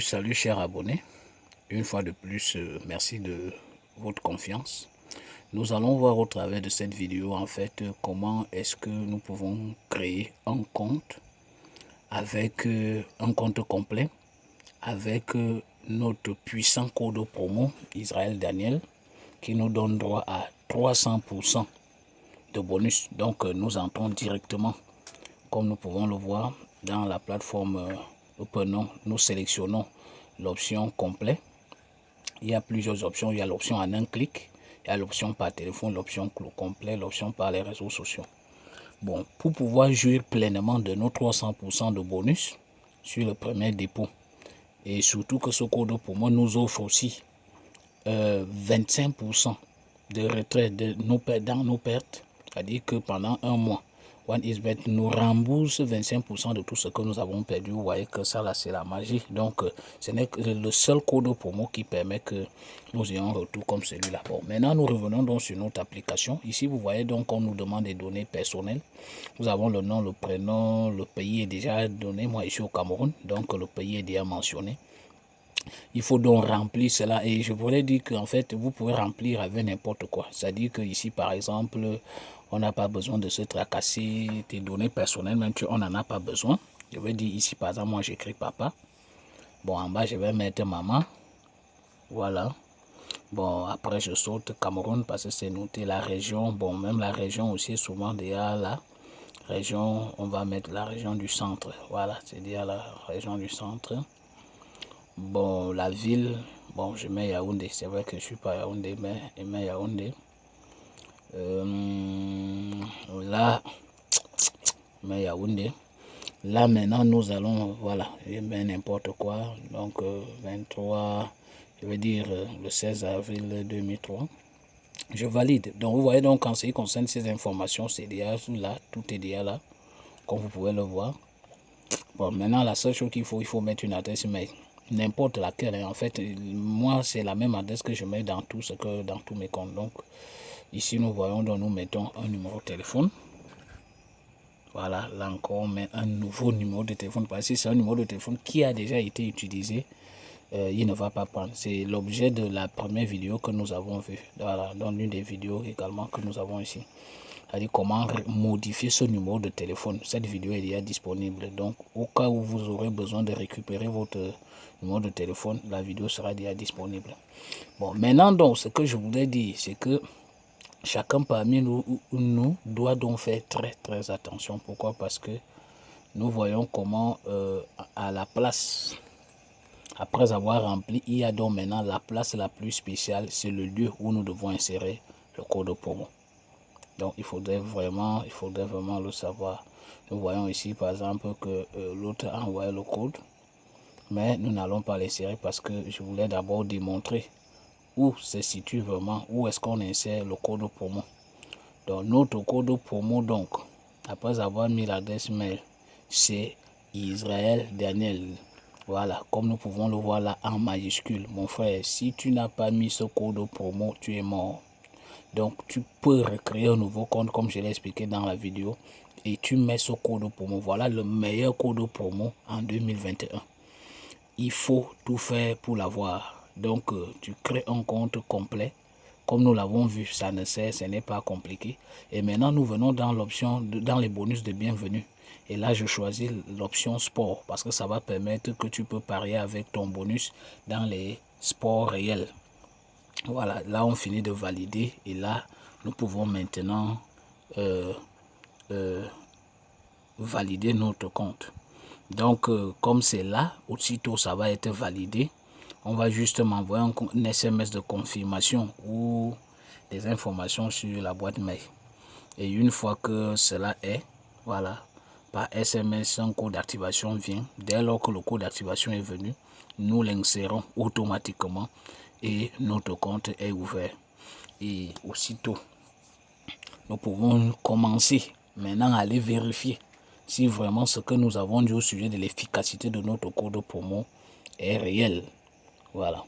Salut, chers abonnés. Une fois de plus, merci de votre confiance. Nous allons voir au travers de cette vidéo, en fait, comment est-ce que nous pouvons créer un compte avec un compte complet, avec notre puissant code promo Israël Daniel, qui nous donne droit à 300% de bonus. Donc, nous entrons directement, comme nous pouvons le voir, dans la plateforme. Nous sélectionnons l'option complet. Il y a plusieurs options. Il y a l'option en un clic, il y a l'option par téléphone, l'option complet, l'option par les réseaux sociaux. Bon, pour pouvoir jouir pleinement de nos 300% de bonus sur le premier dépôt, et surtout que ce code pour moi nous offre aussi 25% de retrait dans nos pertes, c'est-à-dire que pendant un mois, OneXBet nous rembourse 25% de tout ce que nous avons perdu. Vous voyez que ça là c'est la magie. Donc ce n'est que le seul code promo qui permet que nous ayons un retour comme celui-là. Bon, maintenant nous revenons donc sur notre application. Ici vous voyez donc on nous demande des données personnelles. Nous avons le nom, le prénom, le pays est déjà donné. Moi je suis au Cameroun, donc le pays est déjà mentionné. Il faut donc remplir cela et je voulais dire qu'en fait vous pouvez remplir avec n'importe quoi. C'est-à-dire que ici par exemple on n'a pas besoin de se tracasser tes données personnelles, même si on n'en a pas besoin. Je vais dire ici par exemple moi j'écris papa. Bon en bas je vais mettre maman. Voilà. Bon après je saute Cameroun parce que c'est noté la région. Bon même la région aussi souvent déjà la région, on va mettre la région du centre. Voilà, c'est déjà la région du centre. Bon, la ville, bon, je mets Yaoundé. C'est vrai que je suis pas Yaoundé, mais je mets Yaoundé. Là, je mets Yaoundé. Là, maintenant, nous allons, voilà, je mets n'importe quoi. Donc, 23, je vais dire le 16 avril 2003. Je valide. Donc, vous voyez, donc, en ce qui concerne ces informations, c'est déjà là, tout est déjà là, comme vous pouvez le voir. Bon, maintenant, la seule chose qu'il faut, il faut mettre une adresse email. N'importe laquelle, hein. En fait, moi, c'est la même adresse que je mets dans tout ce que dans tous mes comptes. Donc, ici, nous voyons, donc nous mettons un numéro de téléphone. Voilà, là encore, on met un nouveau numéro de téléphone. Parce que c'est un numéro de téléphone qui a déjà été utilisé. Il ne va pas prendre. C'est l'objet de la première vidéo que nous avons vue. Voilà, dans l'une des vidéos également que nous avons ici. C'est-à-dire comment modifier ce numéro de téléphone. Cette vidéo est déjà disponible. Donc, au cas où vous aurez besoin de récupérer votre numéro de téléphone, la vidéo sera déjà disponible. Bon, maintenant, donc, ce que je voulais dire, c'est que chacun parmi nous doit donc faire très attention. Pourquoi? Parce que nous voyons comment à la place, après avoir rempli, il y a donc maintenant la place la plus spéciale, c'est le lieu où nous devons insérer le code promo. Donc il faudrait vraiment le savoir. Nous voyons ici par exemple que l'autre a envoyé le code, mais nous n'allons pas l'insérer parce que je voulais d'abord démontrer où se situe vraiment, où est-ce qu'on insère le code promo. Donc notre code promo, donc après avoir mis l'adresse mail, c'est Israël Daniel. Voilà, comme nous pouvons le voir là en majuscule. Mon frère, si tu n'as pas mis ce code promo, tu es mort. Donc tu peux recréer un nouveau compte comme je l'ai expliqué dans la vidéo et tu mets ce code promo. Voilà le meilleur code promo en 2021. Il faut tout faire pour l'avoir. Donc tu crées un compte complet. Comme nous l'avons vu, ça ne sert, ce n'est pas compliqué. Et maintenant nous venons dans l'option, dans les bonus de bienvenue. Et là je choisis l'option sport parce que ça va permettre que tu peux parier avec ton bonus dans les sports réels. Voilà, là on finit de valider et là nous pouvons maintenant valider notre compte. Donc comme c'est là, aussitôt ça va être validé, on va juste m'envoyer un SMS de confirmation ou des informations sur la boîte mail. Et une fois que cela est, voilà, par SMS un code d'activation vient. Dès lors que le code d'activation est venu, nous l'insérons automatiquement et notre compte est ouvert. Et aussitôt, nous pouvons commencer maintenant à aller vérifier si vraiment ce que nous avons dit au sujet de l'efficacité de notre code promo est réel. Voilà.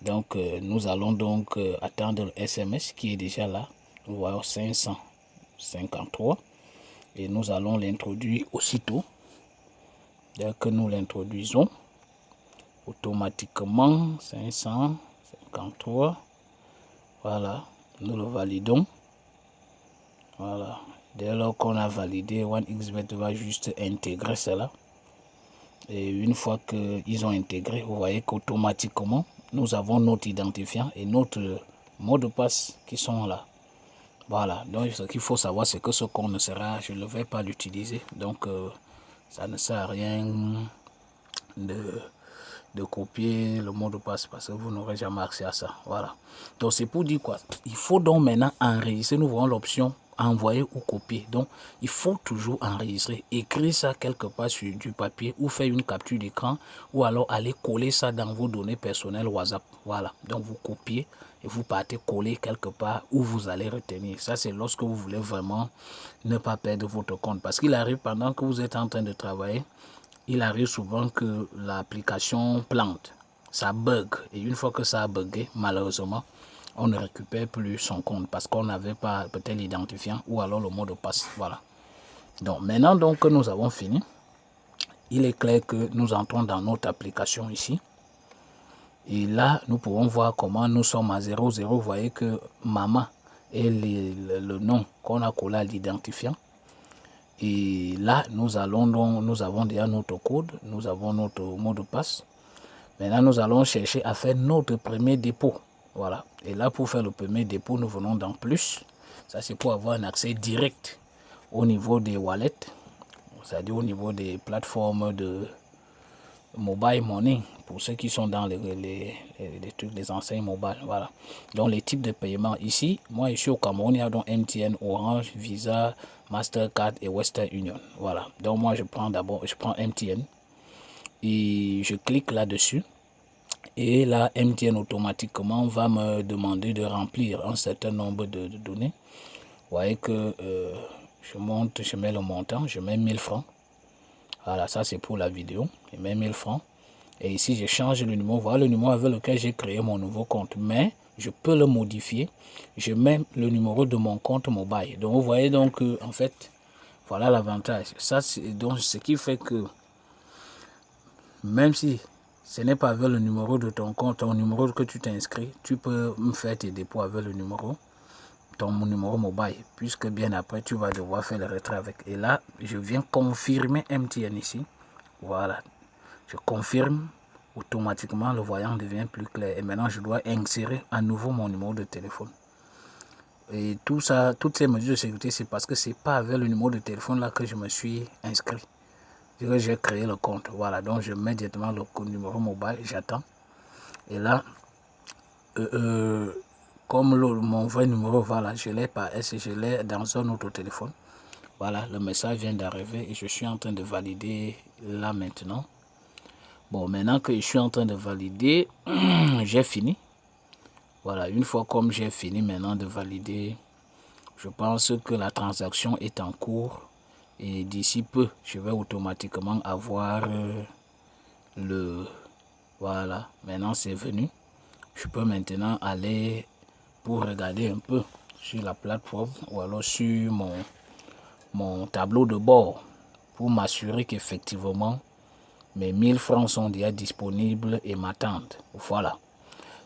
Donc, nous allons donc attendre le SMS qui est déjà là. Nous voyons 553. Et nous allons l'introduire aussitôt. Dès que nous l'introduisons, automatiquement 553. Voilà, nous le validons. Voilà, dès lors qu'on a validé, OneXBet va juste intégrer cela. Et une fois qu'ils ont intégré, vous voyez qu'automatiquement, nous avons notre identifiant et notre mot de passe qui sont là. Voilà, donc ce qu'il faut savoir, c'est que ce compte ne sera, je ne vais pas l'utiliser. Donc, ça ne sert à rien de copier le mot de passe parce que vous n'aurez jamais accès à ça. Voilà. Donc, c'est pour dire quoi? Il faut donc maintenant enregistrer. Nous voyons l'option envoyer ou copier. Donc, il faut toujours enregistrer. Écrire ça quelque part sur du papier ou faire une capture d'écran ou alors aller coller ça dans vos données personnelles WhatsApp. Voilà. Donc, vous copiez et vous partez coller quelque part où vous allez retenir. Ça, c'est lorsque vous voulez vraiment ne pas perdre votre compte. Parce qu'il arrive pendant que vous êtes en train de travailler, il arrive souvent que l'application plante. Ça bug. Et une fois que ça a bugué, malheureusement, on ne récupère plus son compte parce qu'on n'avait pas peut-être l'identifiant ou alors le mot de passe. Voilà. Donc maintenant donc que nous avons fini, il est clair que nous entrons dans notre application ici. Et là, nous pouvons voir comment nous sommes à 00. Vous voyez que maman est le nom qu'on a collé à l'identifiant. Et là, nous avons déjà notre code, nous avons notre mot de passe. Maintenant, nous allons chercher à faire notre premier dépôt. Voilà. Et là, pour faire le premier dépôt, nous venons dans plus. Ça, c'est pour avoir un accès direct au niveau des wallets, c'est-à-dire au niveau des plateformes de mobile money, pour ceux qui sont dans les enseignes mobile. Voilà. Donc, les types de paiement ici, moi, je suis au Cameroun, il y a donc MTN, Orange, Visa, Mastercard et Western Union. Voilà. Donc, moi, je prends MTN et je clique là-dessus. Et là, MTN automatiquement va me demander de remplir un certain nombre de données. Vous voyez que je mets le montant, je mets 1000 francs. Voilà, ça c'est pour la vidéo. Je mets 1000 francs. Et ici, je change le numéro. Voilà le numéro avec lequel j'ai créé mon nouveau compte. Mais je peux le modifier. Je mets le numéro de mon compte mobile. Donc, vous voyez donc, en fait, voilà l'avantage. Ça, c'est donc ce qui fait que même si ce n'est pas avec le numéro de ton compte, ton numéro que tu t'inscris, tu peux me faire tes dépôts avec le numéro, ton numéro mobile, puisque bien après, tu vas devoir faire le retrait avec. Et là, je viens confirmer MTN ici. Voilà. Je confirme, automatiquement, le voyant devient plus clair. Et maintenant, je dois insérer à nouveau mon numéro de téléphone. Et tout ça, toutes ces mesures de sécurité, c'est parce que ce n'est pas avec le numéro de téléphone là que je me suis inscrit. J'ai créé le compte. Voilà, donc je mets directement le numéro mobile, j'attends. Et là, comme mon vrai numéro, voilà, je l'ai par S, je l'ai dans un autre téléphone. Voilà, le message vient d'arriver et je suis en train de valider là maintenant. Bon, maintenant que je suis en train de valider, j'ai fini. Voilà, une fois comme j'ai fini maintenant de valider, je pense que la transaction est en cours. Et d'ici peu, je vais automatiquement avoir Voilà, maintenant c'est venu. Je peux maintenant aller pour regarder un peu sur la plateforme ou alors sur mon tableau de bord pour m'assurer qu'effectivement mes 1000 francs sont déjà disponibles et m'attendent. Voilà.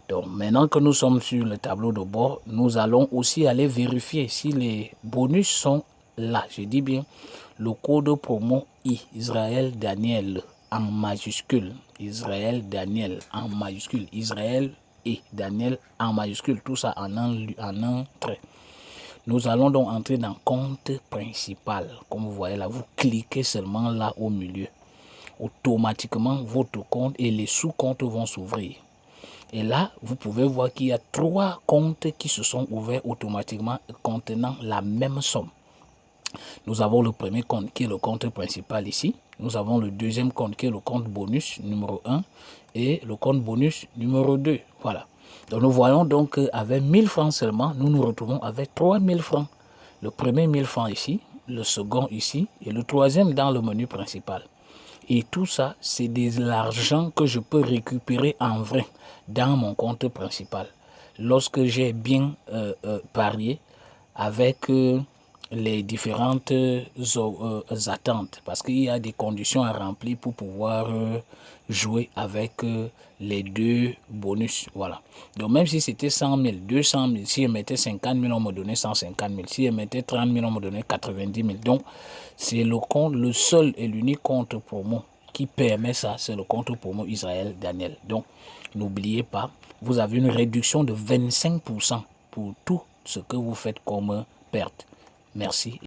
Donc maintenant que nous sommes sur le tableau de bord, nous allons aussi aller vérifier si les bonus sont là. Je dis bien le code promo Israël Daniel en majuscule. Israël Daniel en majuscule. Israël et Daniel en majuscule. Tout ça en un trait. Nous allons donc entrer dans compte principal. Comme vous voyez là, vous cliquez seulement là au milieu. Automatiquement, votre compte et les sous-comptes vont s'ouvrir. Et là, vous pouvez voir qu'il y a 3 comptes qui se sont ouverts automatiquement contenant la même somme. Nous avons le premier compte qui est le compte principal ici. Nous avons le deuxième compte qui est le compte bonus numéro 1 et le compte bonus numéro 2. Voilà. Donc nous voyons donc qu'avec 1000 francs seulement, nous nous retrouvons avec 3000 francs. Le premier 1000 francs ici, le second ici et le troisième dans le menu principal. Et tout ça, c'est de l'argent que je peux récupérer en vrai dans mon compte principal. Lorsque j'ai bien parié avec les différentes attentes, parce qu'il y a des conditions à remplir pour pouvoir jouer avec les deux bonus. Voilà. Donc même si c'était 100 000, 200 000, si je mettais 50 000, on me donnait 150 000. Si je mettais 30 000, on me donnait 90 000. Donc c'est le compte, le seul et l'unique compte promo qui permet ça, c'est le compte promo Israël Daniel. Donc n'oubliez pas, vous avez une réduction de 25% pour tout ce que vous faites comme perte. Merci.